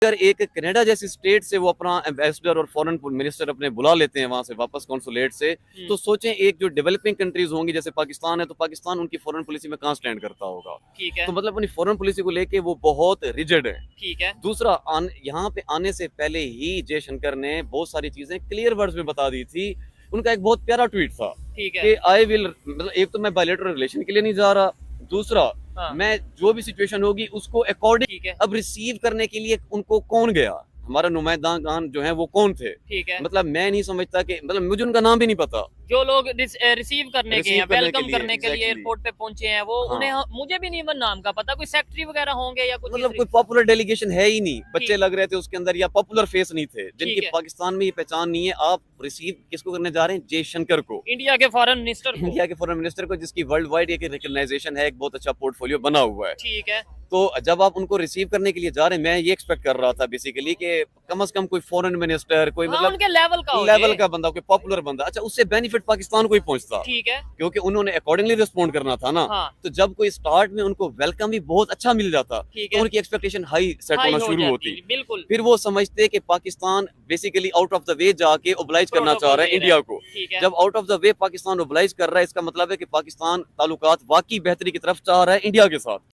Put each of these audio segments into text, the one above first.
अगर एक कनाडा जैसी स्टेट से वो अपना एम्बेसडर और फॉरेन मिनिस्टर अपने बुला लेते हैं वहां से वापस कॉन्सुलेट से, तो सोचें एक जो डेवलपिंग कंट्रीज होंगी जैसे पाकिस्तान है, तो पाकिस्तान उनकी फॉरेन पॉलिसी में कहाँ स्टैंड करता होगा। ठीक है। तो मतलब अपनी फॉरेन पॉलिसी को लेके वो बहुत रिजिड है। ठीक है। दूसरा, यहाँ पे आने से पहले ही जयशंकर ने बहुत सारी चीजें क्लियर वर्ड्स में बता दी थी। उनका एक बहुत प्यारा ट्वीट था ठीक है। कि आई विल, मतलब एक तो मैं बायलैटरल रिलेशन के लिए नहीं जा रहा, दूसरा हाँ। मैं जो भी सिचुएशन होगी उसको अकॉर्डिंग। ठीक है। अब रिसीव करने के लिए उनको कौन गया, हमारा नुमाइंदान जो है वो कौन थे। ठीक है। मतलब मैं नहीं समझता कि, मतलब मुझे उनका नाम भी नहीं पता। जो लोग रिसीव करने के रिसीव हैं, करने के वेलकम लिए, करने के लिए एग्जैक्टली। एयरपोर्ट पे पहुंचे हैं, वो हाँ। उन्हें मुझे भी नहीं नाम का पता, कोई सेक्रेटरी वगैरह होंगे या कुछ मतलब कोई पॉपुलर डेलीगेशन है ही नहीं, बच्चे ठीक। लग रहे थे उसके अंदर, या पॉपुलर फेस नहीं थे, जिनकी ठीक है। पाकिस्तान में ये पहचान नहीं है। आप रिसीव किसको करने जा रहे हैं? जयशंकर को, इंडिया के फॉरेन मिनिस्टर को। इंडिया के फॉरेन मिनिस्टर को, जिसकी वर्ल्ड वाइड एक रिकग्नाइजेशन है, एक बहुत अच्छा पोर्टफोलियो बना हुआ है। ठीक है। तो जब आप उनको रिसीव करने के लिए जा रहे हैं, मैं ये एक्सपेक्ट कर रहा था बेसिकली कि कम से कम कोई फॉरेन मिनिस्टर, कोई हाँ, मतलब उनके लेवल का हो लेवल ये। का बंदा, कोई पॉपुलर बंदा, अच्छा उससे बेनिफिट पाकिस्तान को ही पहुंचता, ठीक है। क्योंकि उन्होंने अकॉर्डिंगली रिस्पॉन्ड करना था ना। हाँ। तो जब कोई स्टार्ट में उनको वेलकम भी बहुत अच्छा मिल जाता, ठीक तो है। उनकी एक्सपेक्टेशन हाई सेट हाई होना हो शुरू जाती, होती। बिल्कुल। फिर वो समझते कि Pakistan basically out of the way जाके ओब्लाइज करना चाह रहा है इंडिया को। ठीक है। जब out of the way Pakistan oblige कर रहा है, इसका मतलब है कि पाकिस्तान ताल्लुकात वाकई बेहतरी की तरफ चाह रहा है इंडिया के साथ।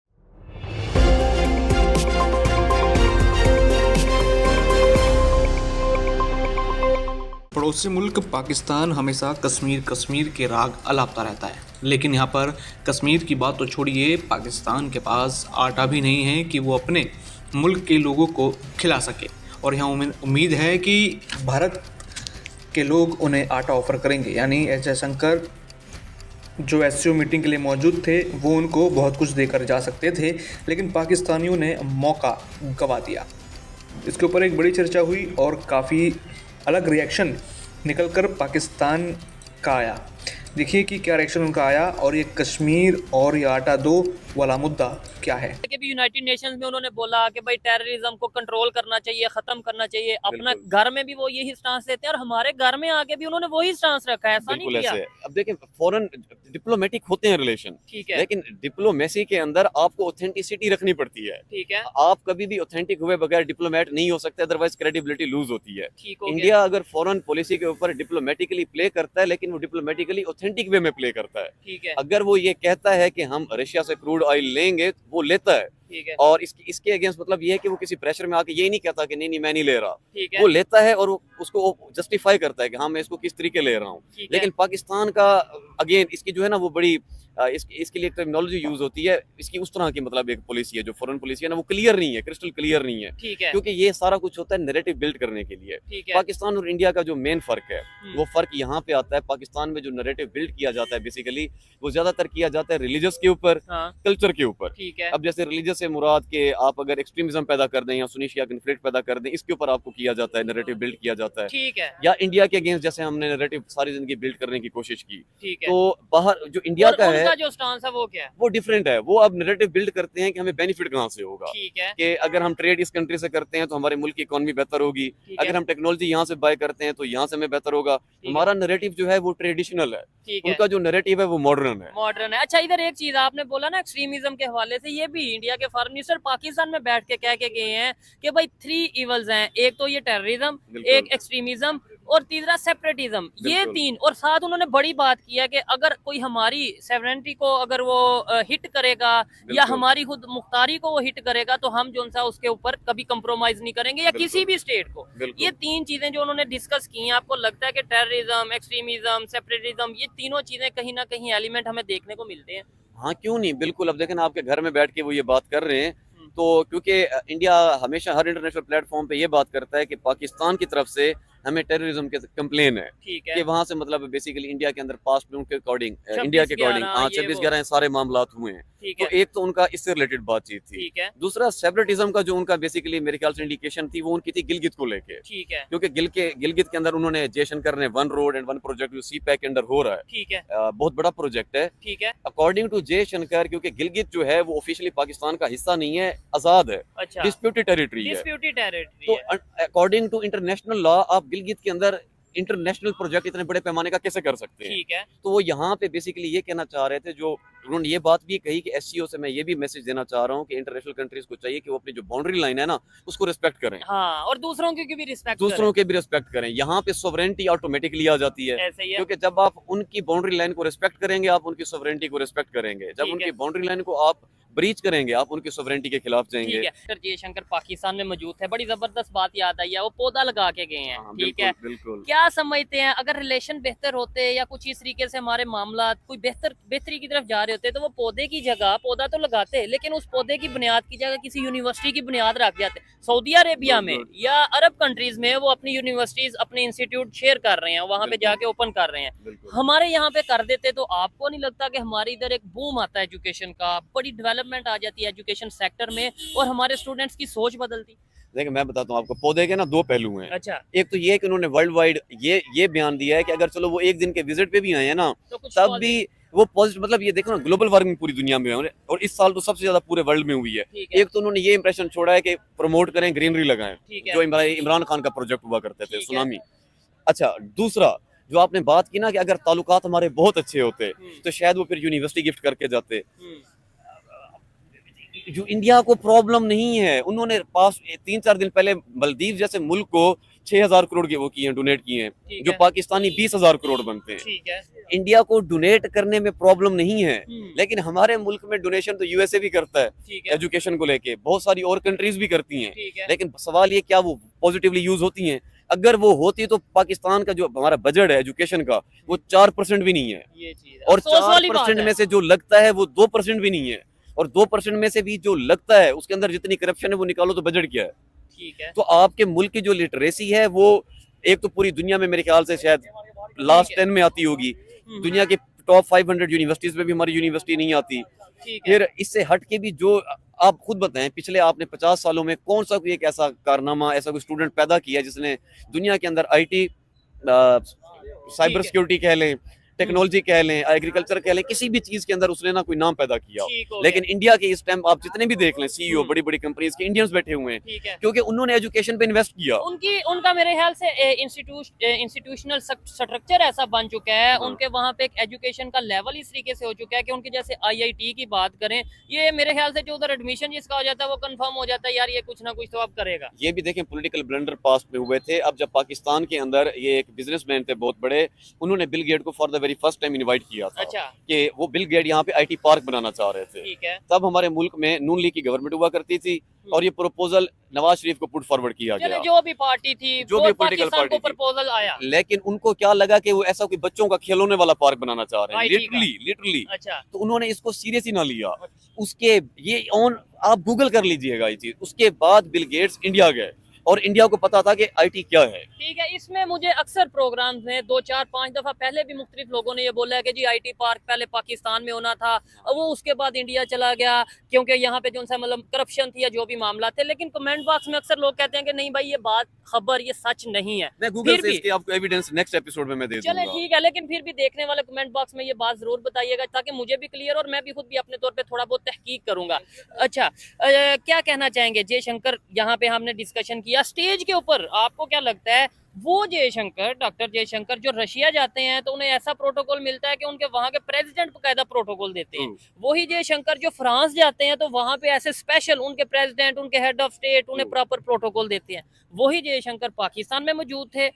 पड़ोसी मुल्क पाकिस्तान हमेशा कश्मीर कश्मीर के राग अलापता रहता है, लेकिन यहाँ पर कश्मीर की बात तो छोड़िए, पाकिस्तान के पास आटा भी नहीं है कि वो अपने मुल्क के लोगों को खिला सके। और यहाँ उम्मीद है कि भारत के लोग उन्हें आटा ऑफर करेंगे, यानी एस जयशंकर जो एससीओ मीटिंग के लिए मौजूद थे वो उनको बहुत कुछ देकर जा सकते थे, लेकिन पाकिस्तानियों ने मौका गंवा दिया। इसके ऊपर एक बड़ी चर्चा हुई और काफ़ी अलग रिएक्शन निकलकर पाकिस्तान का आया। देखिए कि क्या रिएक्शन उनका आया, और ये कश्मीर और ये आटा दो वाला मुद्दा क्या है। कि भी यूनाइटेड नेशंस में उन्होंने बोला कि भाई टेररिज्म को कंट्रोल करना चाहिए, खत्म करना चाहिए। अपना घर में भी वो यही स्टांस लेते हैं और हमारे घर में आके भी उन्होंने वही स्टांस रखा है, ऐसा नहीं किया। ऐसे अब देखें, फॉरेन डिप्लोमेटिक होते हैं रिलेशन, ठीक है। लेकिन डिप्लोमेसी के अंदर आपको ऑथेंटिसिटी रखनी पड़ती है। ठीक है। आप कभी भी ऑथेंटिक हुए बगैर डिप्लोमेट नहीं हो सकते, अदरवाइज क्रेडिबिलिटी लूज होती है। ठीक हो गया। इंडिया अगर फॉरेन पॉलिसी के ऊपर डिप्लोमेटिकली प्ले करता है, लेकिन वो डिप्लोमेटिकली ऑथेंटिक वे में प्ले करता है। ठीक है। अगर वो ये कहता है कि हम रशिया से क्रूड ऑयल लेंगे, वो लेता है। ठीक है। और इसके अगेंस्ट मतलब ये है कि वो किसी प्रेशर में आके ये नहीं कहता कि नहीं मैं नहीं ले रहा। ठीक है। वो लेता है और उसको जस्टिफाई करता है कि हाँ मैं इसको किस तरीके ले रहा हूँ। लेकिन पाकिस्तान का अगेन इसकी जो है ना वो बड़ी इसके लिए टर्मिनोलॉजी यूज होती है, इसकी उस तरह की मतलब एक पॉलिसी है जो फॉरेन पॉलिसी है ना, वो क्लियर नहीं है, क्रिस्टल क्लियर नहीं है। ठीक है। क्योंकि ये सारा कुछ होता है नैरेटिव बिल्ड करने के लिए। ठीक है। पाकिस्तान और इंडिया का जो मेन फर्क है वो फर्क यहाँ पे आता है। पाकिस्तान में जो नैरेटिव बिल्ड किया जाता है बेसिकली वो ज्यादातर किया जाता है रिलीजियस के ऊपर, कल्चर के ऊपर। ठीक है। अब जैसे रिलीजियस से मुराद के आप अगर एक्सट्रीमिज्म पैदा कर दें या सुन्नी शिया कॉन्फ्लिक्ट पैदा कर दें, इसके ऊपर आपको किया जाता है, नैरेटिव बिल्ड किया जाता है। ठीक है। या इंडिया के अगेंस्ट जैसे हमने नैरेटिव सारी जिंदगी बिल्ड करने की कोशिश की। ठीक है। तो बाहर जो इंडिया का है उनका जो स्टांस है वो क्या है? वो डिफरेंट है। वो अब नैरेटिव बिल्ड करते हैं कि हमें बेनिफिट कहाँ से होगा। ठीक है। कि अगर हम ट्रेड इस कंट्री से करते हैं तो हमारे मुल्क की इकोनॉमी बेहतर होगी, अगर हम टेक्नोलॉजी यहाँ से बाय करते हैं तो यहाँ से हमें बेहतर होगा। हमारा नैरेटिव जो है वो ट्रेडिशनल है, उनका जो नैरेटिव है वो मॉडर्न है। मॉडर्न है। अच्छा, इधर एक चीज आपने बोला ना एक्सट्रीमिज्म के हवाले से, ये भी इंडिया के फॉरेन मिनिस्टर पाकिस्तान में बैठ के कह के गए हैं कि भाई 3 इवल्स हैं, एक तो ये टेररिज्म, एक एक्सट्रीमिज्म और तीसरा सेपरेटिज्म, ये 3। और साथ उन्होंने बड़ी बात की है कि अगर कोई हमारी सॉवरेनिटी को अगर वो हिट करेगा या हमारी खुद मुख्तारी को वो हिट करेगा तो हम जो सा उसके ऊपर कभी कंप्रोमाइज नहीं करेंगे या किसी भी स्टेट को। ये 3 चीजें जो उन्होंने डिस्कस की हैं, आपको लगता है कि टेररिज्म, एक्सट्रीमिज्म, सेपरेटिज्म, ये तीनों चीजें कहीं ना कहीं एलिमेंट हमें देखने को मिलते हैं? हाँ क्यों नहीं, बिल्कुल। अब देखें ना, आपके घर में बैठ के वो ये बात कर रहे हैं, तो क्योंकि इंडिया हमेशा हर इंटरनेशनल प्लेटफॉर्म पे ये बात करता है कि पाकिस्तान की तरफ से हमें टेररिज्म के कंप्लेन है। ठीक है। कि वहां से मतलब बेसिकली इंडिया के अंदर पास्ट में उनके अकॉर्डिंग, इंडिया के अकॉर्डिंग 26/11 सारे मामला हुए हैं। तो एक तो उनका इससे रिलेटेड बातचीत थी। ठीक है। दूसरा सेपरेटिज्म का जो उनका बेसिकली मेरे ख्याल से इंडिकेशन थी वो उनकी थी गिलगित को लेके। ठीक है। क्योंकि गिलगित के अंदर उन्होंने जयशंकर ने 1 रोड एंड 1 प्रोजेक्ट जो सी पैक के अंदर हो रहा है, ठीक है, बहुत बड़ा प्रोजेक्ट है। ठीक है। अकॉर्डिंग टू जयशंकर, क्योंकि गिलगित जो है वो ऑफिशियली पाकिस्तान का हिस्सा नहीं है, आजाद है, अच्छा, डिस्प्यूटेड टेरिटरी है। डिस्प्यूटेड टेरिटरी तो अकॉर्डिंग टू इंटरनेशनल लॉ आप गिलगित के अंदर इंटरनेशनल प्रोजेक्ट इतने बड़े पैमाने का कैसे कर सकते हैं। ठीक है। तो वो यहाँ पे बेसिकली ये कहना चाह रहे थे, जो उन्होंने ये बात भी कही कि एससीओ से मैं ये भी मैसेज देना चाह रहा हूँ कि इंटरनेशनल कंट्रीज को चाहिए कि वो अपनी जो बाउंड्री लाइन है ना उसको रिस्पेक्ट करें, हाँ, और दूसरों की भी रिस्पेक्ट दूसरों के भी रिस्पेक्ट करें। यहाँ पे सोवरेनिटी ऑटोमेटिकली आ जाती है, ऐसे ही है। क्योंकि जब आप उनकी बाउंड्री लाइन को रिस्पेक्ट करेंगे आप उनकी सोवरेनिटी को रिस्पेक्ट करेंगे। जब ठीक है। उनकी बाउंड्री लाइन को आप ब्रीच करेंगे आप उनकी सोवरेनिटी के खिलाफ जाएंगे। ठीक है। डॉक्टर जयशंकर पाकिस्तान में मौजूद है, बड़ी जबरदस्त बात याद आई है, वो पौधा लगा के गए हैं। हाँ, ठीक है, बिल्कुल। क्या समझते हैं अगर रिलेशन बेहतर होते या कुछ इस तरीके से हमारे मामला कोई बेहतरी की तरफ जा रहे होते तो वो पौधे की जगह पौधा तो लगाते, लेकिन उस पौधे की बुनियाद की जगह किसी यूनिवर्सिटी की बुनियाद रख जाते। सऊदी अरेबिया में या अरब कंट्रीज में वो अपनी यूनिवर्सिटीज अपने इंस्टीट्यूट शेयर कर रहे हैं, वहां पे जाके ओपन कर रहे हैं। हमारे यहाँ पे कर देते तो आपको नहीं लगता कि हमारे इधर एक बूम आता है एजुकेशन का, बड़ी डेवलपमेंट आ जाती है एजुकेशन सेक्टर में और हमारे स्टूडेंट्स की सोच बदलती? देखिए मैं बताता हूँ आपको, पौधे के ना दो पहलू हैं। अच्छा। एक तो ये कि उन्होंने वर्ल्ड वाइड ये बयान दिया है कि अगर चलो वो एक दिन के विजिट पे भी आए हैं ना तो कुछ तब भी वो पॉजिटिव, मतलब ये देखो ना ग्लोबल वार्मिंग पूरी दुनिया में है और इस साल तो सबसे ज्यादा पूरे वर्ल्ड में हुई है। ठीक है। एक तो उन्होंने ये इंप्रेशन छोड़ा है कि प्रमोट करें, ग्रीनरी लगाएं, ठीक है। जो इमरान खान का प्रोजेक्ट हुआ करते थे, ठीक है। सुनामी। अच्छा, दूसरा जो आपने बात की ना कि अगर ताल्लुकात हमारे बहुत अच्छे होते तो शायद वो फिर यूनिवर्सिटी गिफ्ट करके जाते। जो इंडिया को प्रॉब्लम नहीं है, उन्होंने पास 3-4 दिन पहले मालदीव जैसे मुल्क को 6,000 करोड़ के वो किए हैं, डोनेट किए हैं, जो पाकिस्तानी 20,000 करोड़ बनते हैं। ठीक है। इंडिया को डोनेट करने में प्रॉब्लम नहीं है, लेकिन हमारे मुल्क में डोनेशन तो यूएसए भी करता है ठीक है। एजुकेशन को लेके, बहुत सारी और कंट्रीज भी करती हैं, ठीक है। लेकिन सवाल ये क्या वो पॉजिटिवली यूज होती हैं? अगर वो होती तो पाकिस्तान का जो हमारा बजट है एजुकेशन का वो 4% भी नहीं है, ये चीज है। और अफसोस वाली बात 4% है। में से जो लगता है वो 2% भी नहीं है, और 2% में से भी जो लगता है उसके अंदर जितनी करप्शन है वो निकालो तो बजट क्या है। ठीक है। तो आपके मुल्क की जो लिटरेसी है वो एक तो पूरी दुनिया में मेरे ख्याल से शायद लास्ट 10 में आती होगी, दुनिया के टॉप 500 यूनिवर्सिटीज में भी हमारी यूनिवर्सिटी नहीं आती। ठीक है। फिर इससे हट के भी जो आप खुद बताएं, पिछले आपने 50 सालों में कौन सा कोई एक ऐसा कारनामा, ऐसा कोई स्टूडेंट पैदा किया जिसने दुनिया के अंदर आईटी, साइबर सिक्योरिटी कह लें, टेक्नोलॉजी कह लें, एग्रीकल्चर कह लें, किसी भी चीज के अंदर उसने ना कोई नाम पैदा किया। लेकिन इंडिया के इस टाइम आप जितने भी देख लें सीईओ बड़ी बड़ी कंपनीज के इंडियंस बैठे हुए हैं, ठीक है। क्योंकि उन्होंने एजुकेशन पे इन्वेस्ट किया। उनका मेरे ख्याल से इंस्टीट्यूशनल स्ट्रक्चर ऐसा बन चुका है, उनके वहाँ पे एक एजुकेशन का लेवल इस तरीके से हो चुका है कि उनके जैसे आईआईटी की बात करें, ये मेरे ख्याल से जो उधर एडमिशन जिसका हो जाता है वो कंफर्म हो जाता है यार ये कुछ ना कुछ तो अब करेगा। ये भी देखें पॉलिटिकल ब्लंडर पास्ट में हुए थे। अब जब पाकिस्तान के अंदर ये एक बिजनेसमैन थे बहुत बड़े, उन्होंने बिल गेट को for the very first time invite किया था। अच्छा। कि वो बिल गेट यहाँ पे आईटी पार्क बनाना चाह रहे थे। ठीक है। तब हमारे मुल्क में नून लीग की गवर्नमेंट हुआ करती थी और ये प्रपोजल नवाज शरीफ को पुट फॉरवर्ड किया गया, जो भी पार्टी थी, जो भी पॉलिटिकल पार्टी को प्रपोजल आया, लेकिन उनको क्या लगा कि वो ऐसा कोई बच्चों का खिलौने वाला पार्क बनाना चाह रहे हैं, लिटरली। अच्छा। तो उन्होंने इसको सीरियस ही ना लिया। उसके ये ऑन आप गूगल कर लीजिएगा ये चीज। उसके बाद बिल गेट्स इंडिया गए और इंडिया को पता था कि आईटी क्या है। ठीक है। इसमें मुझे अक्सर प्रोग्राम्स में 2-4-5 दफा पहले भी मुख्तलिफ लोगों ने ये बोला है कि जी आईटी पार्क पहले पाकिस्तान में होना था, वो उसके बाद इंडिया चला गया क्योंकि यहाँ पे जो सा मतलब करप्शन थी या जो भी मामला थे। लेकिन कमेंट बॉक्स में अक्सर लोग कहते हैं कि नहीं भाई ये बात खबर ये सच नहीं है। मैं गूगल से इसके आपको एविडेंस नेक्स्ट एपिसोड में मैं दे दूंगा। चले ठीक है, लेकिन फिर भी देखने वाले कमेंट बॉक्स में ये बात जरूर बताइएगा ताकि मुझे भी क्लियर और मैं भी खुद भी अपने तौर पे थोड़ा बहुत तहकीक करूंगा। अच्छा, क्या कहना चाहेंगे जयशंकर? यहाँ पे हमने डिस्कशन किया स्टेज के ऊपर, आपको क्या लगता है वो जयशंकर, डॉक्टर जयशंकर जो रशिया जाते हैं तो उन्हें ऐसा प्रोटोकॉल मिलता है कि उनके वहां के प्रेसिडेंट बकायदा प्रोटोकॉल देते हैं, वही जयशंकर जो फ्रांस जाते हैं तो वहां पे ऐसे स्पेशल उनके प्रेसिडेंट, उनके हेड ऑफ स्टेट उन्हें प्रॉपर प्रोटोकॉल देते हैं, वही जयशंकर पाकिस्तान में मौजूद थे।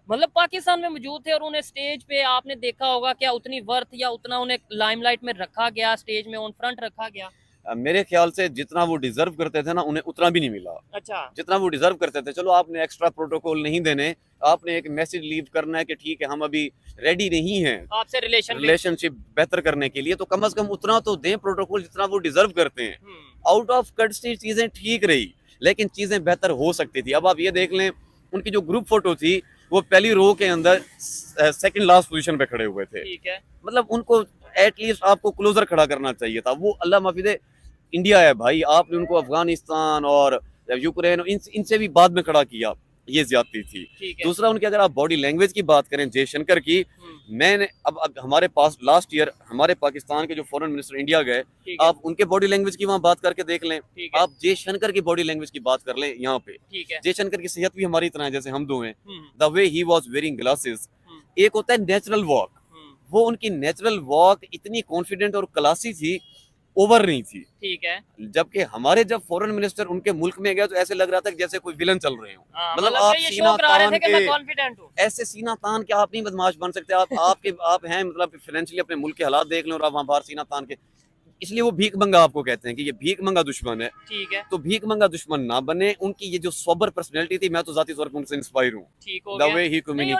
मतलब पाकिस्तान में मौजूद थे और उन्हें स्टेज पे आपने देखा होगा क्या उतनी वर्थ या उतना उन्हें लाइमलाइट में रखा गया, स्टेज में ऑन फ्रंट रखा गया? मेरे ख्याल से जितना वो डिजर्व करते थे ना उन्हें उतना भी नहीं मिला। अच्छा। जितना वो डिजर्व करते थे। चलो आपने एक्स्ट्रा प्रोटोकॉल नहीं देने, आपने एक मैसेज लीव करना है कि ठीक है हम अभी रेडी नहीं हैं आपसे रिलेशनशिप बेहतर करने के लिए, तो कम से कम उतना तो दें प्रोटोकॉल जितना वो डिजर्व करते हैं। आउट ऑफ कटसी चीजें ठीक रही लेकिन चीजें बेहतर हो सकती थी। अब आप ये देख लें उनकी जो ग्रुप फोटो थी वो पहली रो के अंदर सेकंड लास्ट पोजीशन पे खड़े हुए थे। ठीक है। मतलब उनको एटलीस्ट आपको क्लोजर खड़ा करना चाहिए था। वो अल्लाह माफिदे इंडिया है भाई, आपने उनको अफगानिस्तान और यूक्रेन इनसे भी बाद में खड़ा किया। ये ज्यादती थी। ठीक है। दूसरा, उनकी अगर आप बॉडी लैंग्वेज की बात करें जयशंकर की, मैंने अब हमारे पास लास्ट ईयर हमारे पाकिस्तान के जो फॉरेन मिनिस्टर इंडिया गए, ठीक है। आप उनके बॉडी लैंग्वेज की वहाँ बात करके देख लें, ठीक है। आप जयशंकर की बॉडी लैंग्वेज की बात कर लें यहाँ पे। ठीक है। जयशंकर की सेहत भी हमारी तरह है जैसे हम दो हैं। Hmm, the way he was wearing glasses, hmm, एक होता है नेचुरल वॉक, हम्म, वो उनकी नेचुरल वॉक इतनी कॉन्फिडेंट और क्लासी थी, ओवर नहीं थी। ठीक है। जबकि हमारे जब फॉरेन मिनिस्टर उनके मुल्क में गए तो ऐसे लग रहा था कि जैसे कोई विलन चल रहे हो। हाँ, मतलब मतलब आप ये सीना शो करा रहे थे तान कि मैं के, कॉन्फिडेंट हूँ। ऐसे सीना तान के आप नहीं बदमाश बन सकते। आप हैं मतलब फाइनेंशियली अपने मुल्क के हालात देख लो और आप वहाँ बाहर सीना तान के, इसलिए वो भीख मंगा आपको कहते हैं कि ये भीख मंगा दुश्मन है। ठीक है। तो भीख मंगा दुश्मन ना बने। उनकी ये जो सोबर पर्सनैलिटी थी, मैं तो जाती तौर पर उनसे इंस्पायर हूँ, ठीक हो द गया। वे ही नहीं, कम्युनिकेट।